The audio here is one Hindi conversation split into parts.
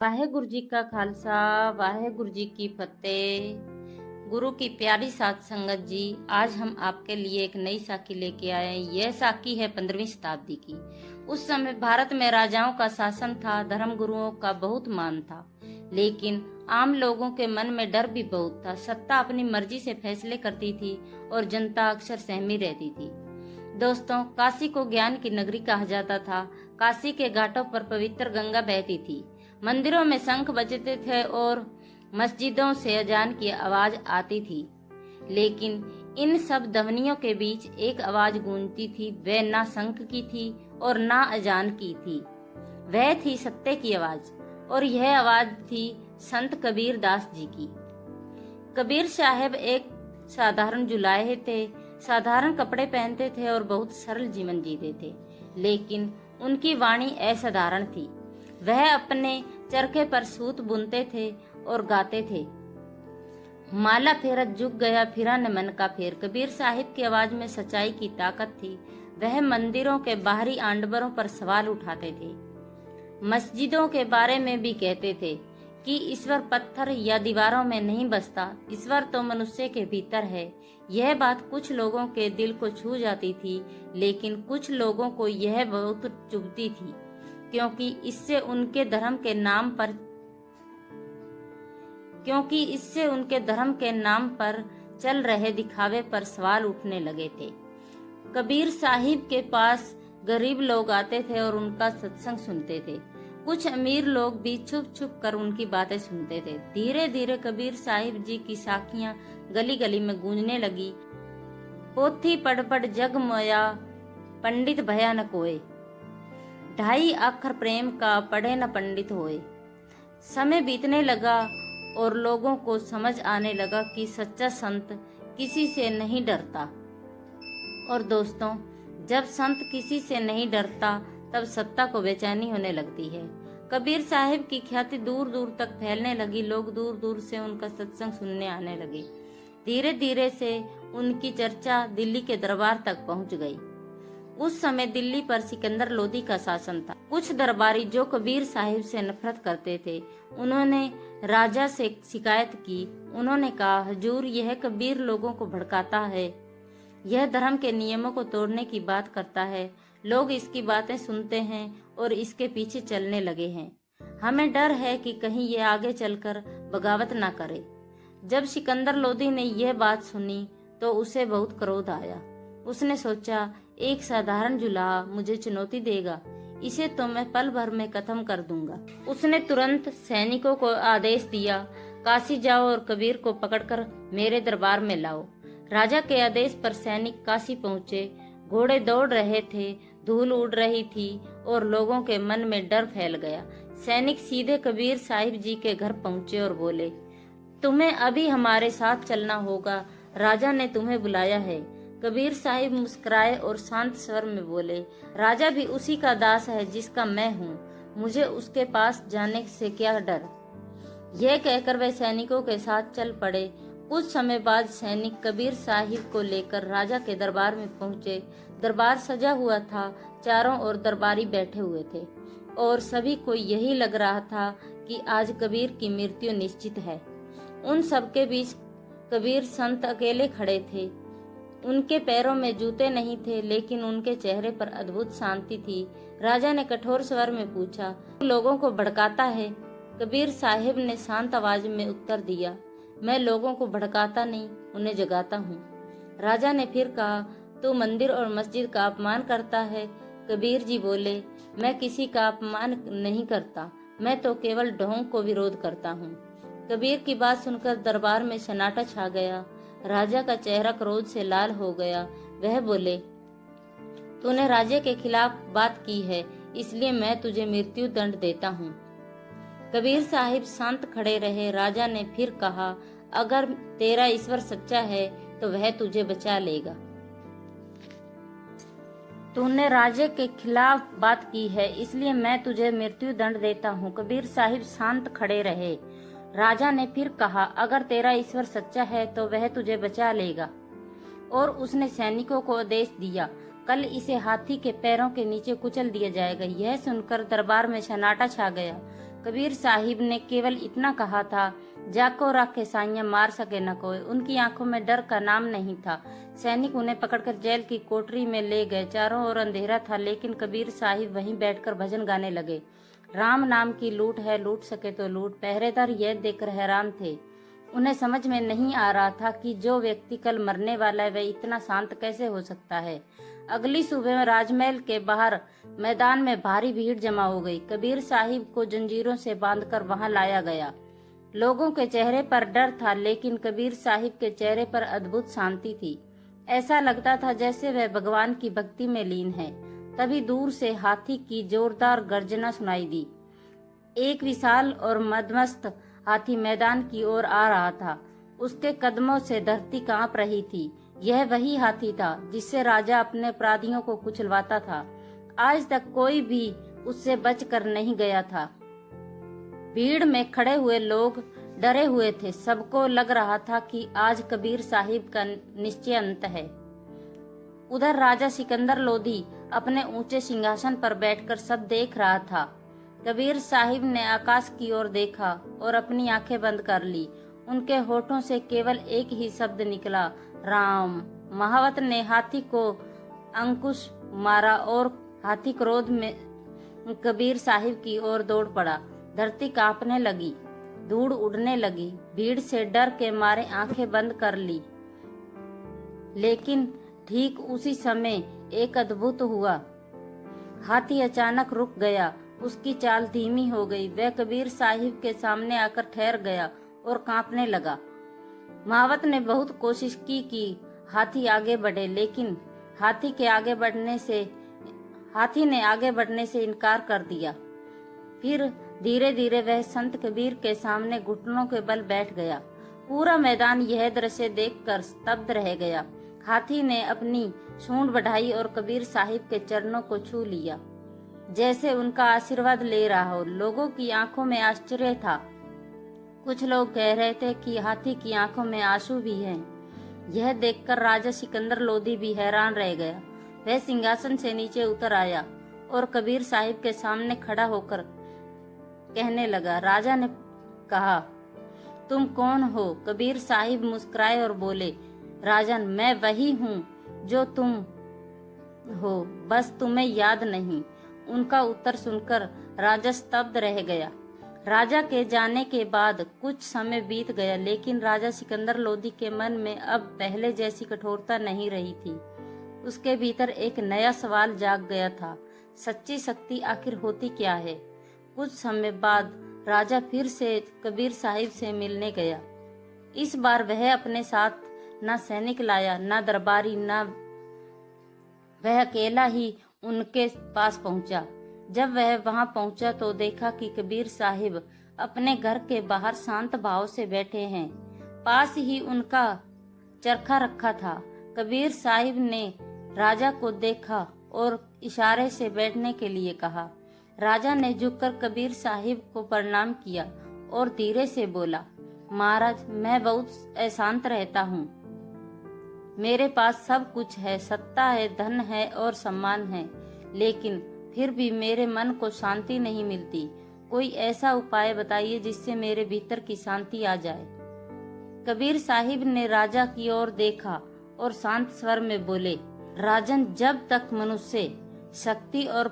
वाहेगुरु जी का खालसा वाहेगुरु जी की फतेह। गुरु की प्यारी साध संगत जी, आज हम आपके लिए एक नई साखी लेके आए हैं। यह साखी है 15वीं शताब्दी की। उस समय भारत में राजाओं का शासन था, धर्म गुरुओं का बहुत मान था, लेकिन आम लोगों के मन में डर भी बहुत था। सत्ता अपनी मर्जी से फैसले करती थी और जनता अक्सर सहमी रहती थी। दोस्तों, काशी को ज्ञान की नगरी कहा जाता था। काशी के घाटों पर पवित्र गंगा बहती थी, मंदिरों में शंख बजते थे और मस्जिदों से अजान की आवाज आती थी। लेकिन इन सब ध्वनियों के बीच एक आवाज गूंजती थी। वह ना शंख की थी और ना अजान की थी, वह थी सत्य की आवाज। और यह आवाज थी संत कबीर दास जी की। कबीर साहब एक साधारण जुलाहे थे, साधारण कपड़े पहनते थे और बहुत सरल जीवन जीते थे, लेकिन उनकी वाणी असाधारण थी। वह अपने चरखे पर सूत बुनते थे और गाते थे, माला फेरत जुग गया फिरा न मन का फेर। कबीर साहिब की आवाज में सच्चाई की ताकत थी। वह मंदिरों के बाहरी आडंबरों पर सवाल उठाते थे, मस्जिदों के बारे में भी कहते थे कि ईश्वर पत्थर या दीवारों में नहीं बसता, ईश्वर तो मनुष्य के भीतर है। यह बात कुछ लोगों के दिल को छू जाती थी, लेकिन कुछ लोगों को यह बहुत चुभती थी, क्योंकि इससे उनके धर्म के नाम पर चल रहे दिखावे पर सवाल उठने लगे थे। कबीर साहिब के पास गरीब लोग आते थे और उनका सत्संग सुनते थे। कुछ अमीर लोग भी छुप छुप कर उनकी बातें सुनते थे। धीरे धीरे कबीर साहिब जी की साखियां गली गली में गूंजने लगी। पोथी पढ़ पढ़ जग मोया, पंडित भया न कोय, 2.5 अक्षर प्रेम का पढ़े न पंडित होए। समय बीतने लगा और लोगों को समझ आने लगा कि सच्चा संत किसी से नहीं डरता। और दोस्तों, जब संत किसी से नहीं डरता, तब सत्ता को बेचैनी होने लगती है। कबीर साहिब की ख्याति दूर दूर तक फैलने लगी। लोग दूर दूर से उनका सत्संग सुनने आने लगे। धीरे धीरे से उनकी चर्चा दिल्ली के दरबार तक पहुंच गई। उस समय दिल्ली पर सिकंदर लोदी का शासन था। कुछ दरबारी जो कबीर साहिब से नफरत करते थे, उन्होंने राजा से शिकायत की। उन्होंने कहा, हुजूर, यह कबीर लोगों को भड़काता है, यह धर्म के नियमों को तोड़ने की बात करता है। लोग इसकी बातें सुनते हैं और इसके पीछे चलने लगे हैं। हमें डर है कि कहीं ये आगे चलकर बगावत ना करे। जब सिकंदर लोदी ने यह बात सुनी तो उसे बहुत क्रोध आया। उसने सोचा, एक साधारण जुलाहा मुझे चुनौती देगा, इसे तो मैं पल भर में खत्म कर दूंगा। उसने तुरंत सैनिकों को आदेश दिया, काशी जाओ और कबीर को पकड़कर मेरे दरबार में लाओ। राजा के आदेश पर सैनिक काशी पहुंचे। घोड़े दौड़ रहे थे, धूल उड़ रही थी और लोगों के मन में डर फैल गया। सैनिक सीधे कबीर साहिब जी के घर पहुंचे और बोले, तुम्हें अभी हमारे साथ चलना होगा, राजा ने तुम्हें बुलाया है। कबीर साहिब मुस्कुराए और शांत स्वर में बोले, राजा भी उसी का दास है जिसका मैं हूँ, मुझे उसके पास जाने से क्या डर। यह कहकर वे सैनिकों के साथ चल पड़े। कुछ समय बाद सैनिक कबीर साहिब को लेकर राजा के दरबार में पहुंचे। दरबार सजा हुआ था, चारों ओर दरबारी बैठे हुए थे और सभी को यही लग रहा था कि आज कबीर की मृत्यु निश्चित है। उन सबके बीच कबीर संत अकेले खड़े थे। उनके पैरों में जूते नहीं थे, लेकिन उनके चेहरे पर अद्भुत शांति थी। राजा ने कठोर स्वर में पूछा, लोगों को भड़काता है? कबीर साहिब ने शांत आवाज में उत्तर दिया, मैं लोगों को भड़काता नहीं, उन्हें जगाता हूँ। राजा ने फिर कहा, तू मंदिर और मस्जिद का अपमान करता है? कबीर जी बोले, मैं किसी का अपमान नहीं करता, मैं तो केवल ढोंग को विरोध करता हूँ। कबीर की बात सुनकर दरबार में सन्नाटा छा गया। राजा का चेहरा क्रोध से लाल हो गया। वह बोले, तूने राजा के खिलाफ बात की है, इसलिए मैं तुझे मृत्यु दंड देता हूँ। कबीर साहिब शांत खड़े रहे। राजा ने फिर कहा, अगर तेरा ईश्वर सच्चा है तो वह तुझे बचा लेगा। तूने राजा के खिलाफ बात की है, इसलिए मैं तुझे मृत्यु दंड देता हूँ। कबीर साहिब शांत खड़े रहे। राजा ने फिर कहा, अगर तेरा ईश्वर सच्चा है तो वह तुझे बचा लेगा। और उसने सैनिकों को आदेश दिया, कल इसे हाथी के पैरों के नीचे कुचल दिया जाएगा। यह सुनकर दरबार में सन्नाटा छा गया। कबीर साहिब ने केवल इतना कहा था, जाको रखे साइयां मार सके न कोई। उनकी आंखों में डर का नाम नहीं था। सैनिक उन्हें पकड़कर जेल की कोठरी में ले गए। चारों ओर अंधेरा था, लेकिन कबीर साहिब वहीं बैठकर भजन गाने लगे। राम नाम की लूट है, लूट सके तो लूट। पहरेदार यह देखकर हैरान थे। उन्हें समझ में नहीं आ रहा था कि जो व्यक्ति कल मरने वाला है वह इतना शांत कैसे हो सकता है। अगली सुबह में राजमहल के बाहर मैदान में भारी भीड़ जमा हो गई। कबीर साहिब को जंजीरों से बांधकर वहां लाया गया। लोगों के चेहरे पर डर था, लेकिन कबीर साहिब के चेहरे पर अद्भुत शांति थी। ऐसा लगता था जैसे वह भगवान की भक्ति में लीन है। तभी दूर से हाथी की जोरदार गर्जना सुनाई दी। एक विशाल और मदमस्त हाथी मैदान की ओर आ रहा था। उसके कदमों से धरती कांप रही थी। यह वही हाथी था जिससे राजा अपने अपराधियों को कुचलवाता था। आज तक कोई भी उससे बचकर नहीं गया था। भीड़ में खड़े हुए लोग डरे हुए थे। सबको लग रहा था कि आज कबीर साहिब का निश्चय अंत है। उधर राजा सिकंदर लोधी अपने ऊंचे सिंहासन पर बैठकर सब देख रहा था। कबीर साहिब ने आकाश की ओर देखा और अपनी आंखें बंद कर ली। उनके होठों से केवल एक ही शब्द निकला, राम। महावत ने हाथी को अंकुश मारा और हाथी क्रोध में कबीर साहिब की ओर दौड़ पड़ा। धरती कांपने लगी, धूड़ उड़ने लगी। भीड़ से डर के मारे आंखें बंद कर ली। लेकिन ठीक उसी समय एक अद्भुत हुआ। हाथी अचानक रुक गया। उसकी चाल धीमी हो गई। वह कबीर साहिब के सामने आकर ठहर गया और कांपने लगा। महावत ने बहुत कोशिश की कि हाथी आगे बढ़े, लेकिन हाथी ने आगे बढ़ने से इनकार कर दिया। फिर धीरे धीरे वह संत कबीर के सामने घुटनों के बल बैठ गया। पूरा मैदान यह दृश्य देखकर स्तब्ध रह गया। हाथी ने अपनी सूंड बढ़ाई और कबीर साहिब के चरणों को छू लिया, जैसे उनका आशीर्वाद ले रहा हो। लोगों की आंखों में आश्चर्य था। कुछ लोग कह रहे थे कि हाथी की आंखों में आंसू भी हैं। यह देखकर राजा सिकंदर लोधी भी हैरान रह गया। वह सिंहासन से नीचे उतर आया और कबीर साहिब के सामने खड़ा होकर कहने लगा। राजा ने कहा, तुम कौन हो? कबीर साहिब मुस्कुराए और बोले, राजन, मैं वही हूँ जो तुम हो, बस तुम्हें याद नहीं। उनका उत्तर सुनकर राजा स्तब्ध रह गया। राजा के जाने के बाद कुछ समय बीत गया, लेकिन राजा सिकंदर लोधी के मन में अब पहले जैसी कठोरता नहीं रही थी। उसके भीतर एक नया सवाल जाग गया था, सच्ची शक्ति आखिर होती क्या है? कुछ समय बाद राजा फिर से कबीर साहिब से मिलने गया। इस बार वह अपने साथ न सैनिक लाया, न दरबारी, न वह अकेला ही उनके पास पहुंचा। जब वह वहां पहुंचा तो देखा कि कबीर साहिब अपने घर के बाहर शांत भाव से बैठे हैं। पास ही उनका चरखा रखा था। कबीर साहिब ने राजा को देखा और इशारे से बैठने के लिए कहा। राजा ने झुककर कबीर साहिब को प्रणाम किया और धीरे से बोला, महाराज, मैं बहुत अशांत रहता हूँ। मेरे पास सब कुछ है, सत्ता है, धन है और सम्मान है, लेकिन फिर भी मेरे मन को शांति नहीं मिलती। कोई ऐसा उपाय बताइए जिससे मेरे भीतर की शांति आ जाए। कबीर साहिब ने राजा की ओर देखा और शांत स्वर में बोले, राजन, जब तक मनुष्य शक्ति और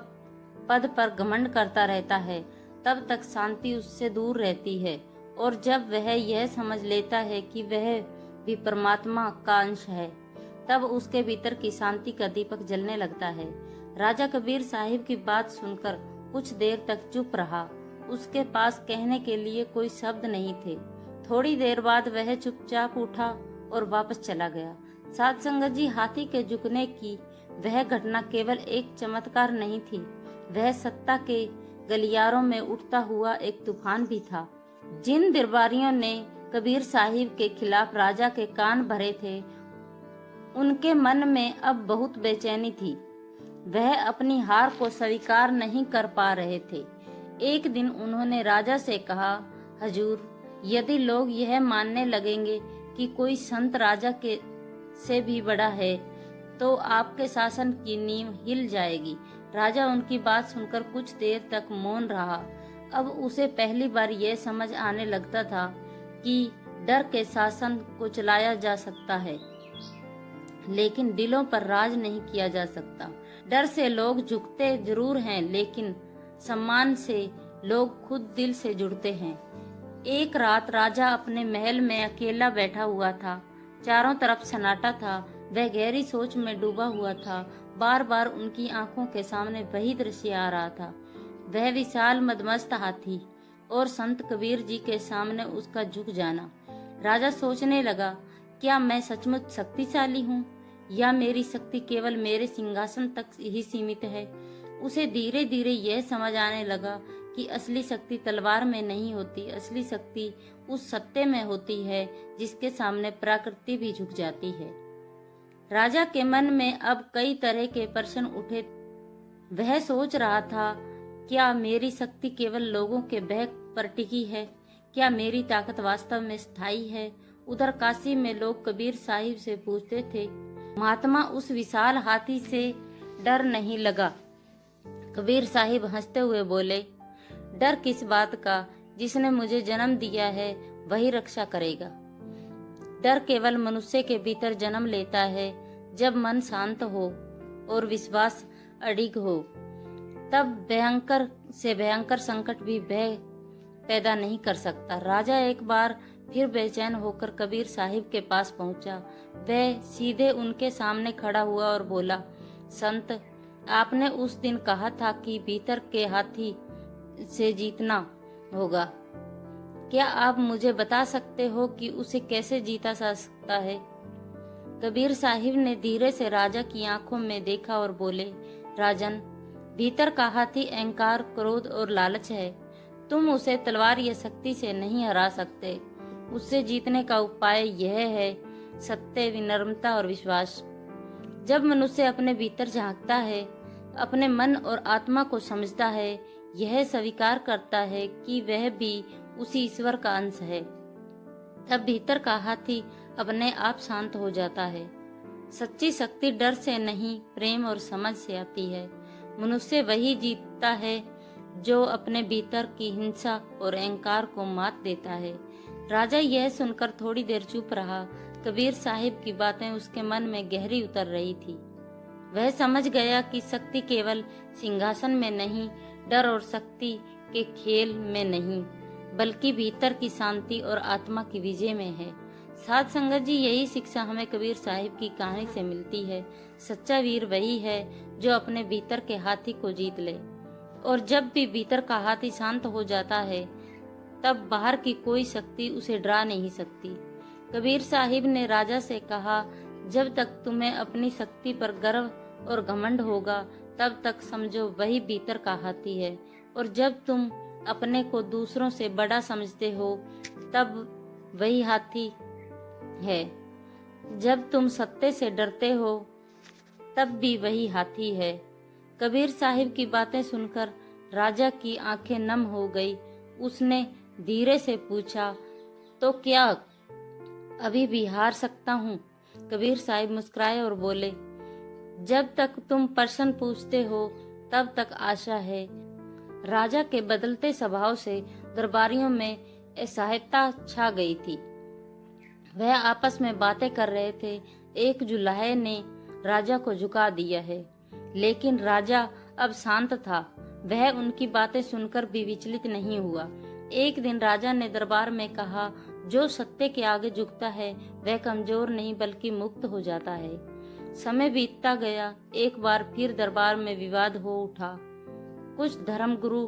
पद पर घमंड करता रहता है तब तक शांति उससे दूर रहती है, और जब वह यह समझ लेता है कि वह भी परमात्मा का अंश है तब उसके भीतर की शांति का दीपक जलने लगता है। राजा कबीर साहिब की बात सुनकर कुछ देर तक चुप रहा। उसके पास कहने के लिए कोई शब्द नहीं थे। थोड़ी देर बाद वह चुपचाप उठा और वापस चला गया। साध संगत जी, हाथी के झुकने की वह घटना केवल एक चमत्कार नहीं थी, वह सत्ता के गलियारों में उठता हुआ एक तूफान भी था। जिन दरबारियों ने कबीर साहिब के खिलाफ राजा के कान भरे थे, उनके मन में अब बहुत बेचैनी थी। वह अपनी हार को स्वीकार नहीं कर पा रहे थे। एक दिन उन्होंने राजा से कहा, हजूर, यदि लोग यह मानने लगेंगे कि कोई संत राजा के से भी बड़ा है तो आपके शासन की नींव हिल जाएगी। राजा उनकी बात सुनकर कुछ देर तक मौन रहा। अब उसे पहली बार यह समझ आने लगता था कि डर के शासन को चलाया जा सकता है, लेकिन दिलों पर राज नहीं किया जा सकता। डर से लोग झुकते जरूर हैं, लेकिन सम्मान से लोग खुद दिल से जुड़ते हैं। एक रात राजा अपने महल में अकेला बैठा हुआ था। चारों तरफ सन्नाटा था। वह गहरी सोच में डूबा हुआ था। बार बार उनकी आंखों के सामने वही दृश्य आ रहा था, वह विशाल मदमस्त हाथी और संत कबीर जी के सामने उसका झुक जाना। राजा सोचने लगा, क्या मैं सचमुच शक्तिशाली हूँ या मेरी शक्ति केवल मेरे सिंहासन तक ही सीमित है। उसे धीरे धीरे यह समझ आने लगा कि असली शक्ति तलवार में नहीं होती, असली शक्ति उस सत्य में होती है जिसके सामने प्रकृति भी झुक जाती है। राजा के मन में अब कई तरह के प्रश्न उठे। वह सोच रहा था, क्या मेरी शक्ति केवल लोगों के बहक पर टिकी है? क्या मेरी ताकत वास्तव में स्थायी है? उधर काशी में लोग कबीर साहिब से पूछते थे। महात्मा, उस विशाल हाथी से डर नहीं लगा? कबीर साहिब हंसते हुए बोले, डर किस बात का? जिसने मुझे जन्म दिया है वही रक्षा करेगा। डर केवल मनुष्य के भीतर जन्म लेता है जब मन शांत हो और विश्वास अडिग हो। तब भयंकर से भयंकर संकट भी भय पैदा नहीं कर सकता। राजा एक बार फिर बेचैन होकर कबीर साहिब के पास पहुंचा। वह सीधे उनके सामने खड़ा हुआ और बोला, संत, आपने उस दिन कहा था कि भीतर के हाथी से जीतना होगा। क्या आप मुझे बता सकते हो कि उसे कैसे जीता जा सकता है? कबीर साहिब ने धीरे से राजा की आंखों में देखा और बोले, राजन, भीतर का हाथी अहंकार, क्रोध और लालच है। तुम उसे तलवार या शक्ति से नहीं हरा सकते। उससे जीतने का उपाय यह है सत्य, विनम्रता और विश्वास। जब मनुष्य अपने भीतर झांकता है, अपने मन और आत्मा को समझता है, यह स्वीकार करता है कि वह भी उसी ईश्वर का अंश है, तब भीतर का हाथी अपने आप शांत हो जाता है। सच्ची शक्ति डर से नहीं, प्रेम और समझ से आती है। मनुष्य वही जीतता है जो अपने भीतर की हिंसा और अहंकार को मात देता है। राजा यह सुनकर थोड़ी देर चुप रहा। कबीर साहिब की बातें उसके मन में गहरी उतर रही थी। वह समझ गया कि शक्ति केवल सिंहासन में नहीं, डर और शक्ति के खेल में नहीं, बल्कि भीतर की शांति और आत्मा की विजय में है। साध संगत जी, यही शिक्षा हमें कबीर साहिब की कहानी से मिलती है। सच्चा वीर वही है जो अपने भीतर के हाथी को जीत ले, और जब भी भीतर का हाथी शांत हो जाता है, तब बाहर की कोई शक्ति उसे डरा नहीं सकती। कबीर साहिब ने राजा से कहा, जब तक तुम्हें अपनी शक्ति पर गर्व और घमंड होगा, तब तक समझो वही भीतर का हाथी है, और जब तुम अपने को दूसरों से बड़ा समझते हो, तब वही हाथी है। जब तुम सत्य से डरते हो, तब भी वही हाथी है। कबीर साहिब की बातें सुनकर राजा की आंखें नम हो गई। उसने धीरे से पूछा, तो क्या अभी भी हार सकता हूँ? कबीर साहिब मुस्कुराए और बोले, जब तक तुम प्रश्न पूछते हो तब तक आशा है। राजा के बदलते स्वभाव से दरबारियों में असहायता छा गई थी। वह आपस में बातें कर रहे थे। एक जुलाहे ने राजा को झुका दिया है, लेकिन राजा अब शांत था। वह उनकी बातें सुनकर भी विचलित नहीं हुआ। एक दिन राजा ने दरबार में कहा, जो सत्य के आगे झुकता है वह कमजोर नहीं बल्कि मुक्त हो जाता है। समय बीतता गया। एक बार फिर दरबार में विवाद हो उठा। कुछ धर्मगुरु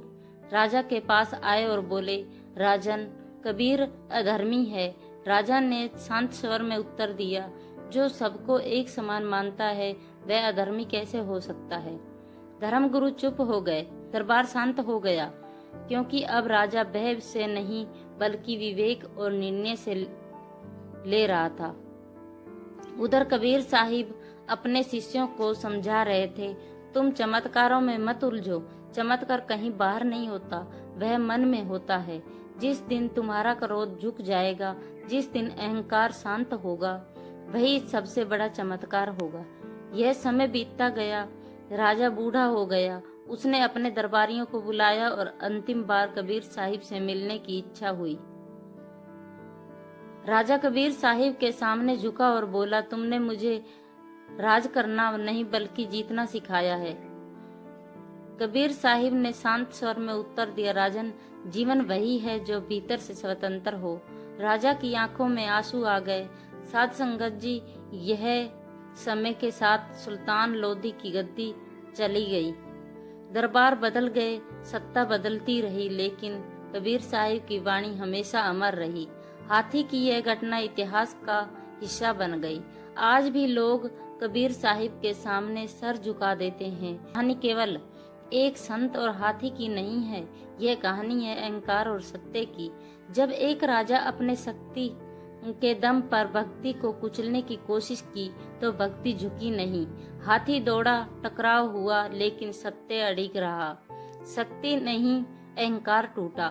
राजा के पास आए और बोले, राजन, कबीर अधर्मी है। राजा ने शांत स्वर में उत्तर दिया, जो सबको एक समान मानता है वह अधर्मी कैसे हो सकता है? धर्मगुरु चुप हो गए। दरबार शांत हो गया, क्योंकि अब राजा भय से नहीं बल्कि विवेक और निर्णय से ले रहा था। उधर कबीर साहिब अपने शिष्यों को समझा रहे थे, तुम चमत्कारों में मत उलझो। चमत्कार कहीं बाहर नहीं होता, वह मन में होता है। जिस दिन तुम्हारा क्रोध झुक जाएगा, जिस दिन अहंकार शांत होगा, वही सबसे बड़ा चमत्कार होगा। यह समय बीतता गया। राजा बूढ़ा हो गया। उसने अपने दरबारियों को बुलाया और अंतिम बार कबीर साहिब से मिलने की इच्छा हुई। राजा कबीर साहिब के सामने झुका और बोला, तुमने मुझे राज करना नहीं बल्कि जीतना सिखाया है। कबीर साहिब ने शांत स्वर में उत्तर दिया, राजन, जीवन वही है जो भीतर से स्वतंत्र हो। राजा की आंखों में आंसू आ गए। साध संगत जी, यह समय के साथ सुल्तान लोधी की गद्दी चली गई, दरबार बदल गए, सत्ता बदलती रही, लेकिन कबीर साहिब की वाणी हमेशा अमर रही। हाथी की यह घटना इतिहास का हिस्सा बन गई। आज भी लोग कबीर साहिब के सामने सर झुका देते हैं। कहानी केवल एक संत और हाथी की नहीं है, यह कहानी है अहंकार और सत्य की। जब एक राजा अपने शक्ति के दम पर भक्ति को कुचलने की कोशिश की तो भक्ति झुकी नहीं। हाथी दौड़ा, टकराव हुआ, लेकिन सत्य अडिग रहा। शक्ति नहीं, अहंकार टूटा।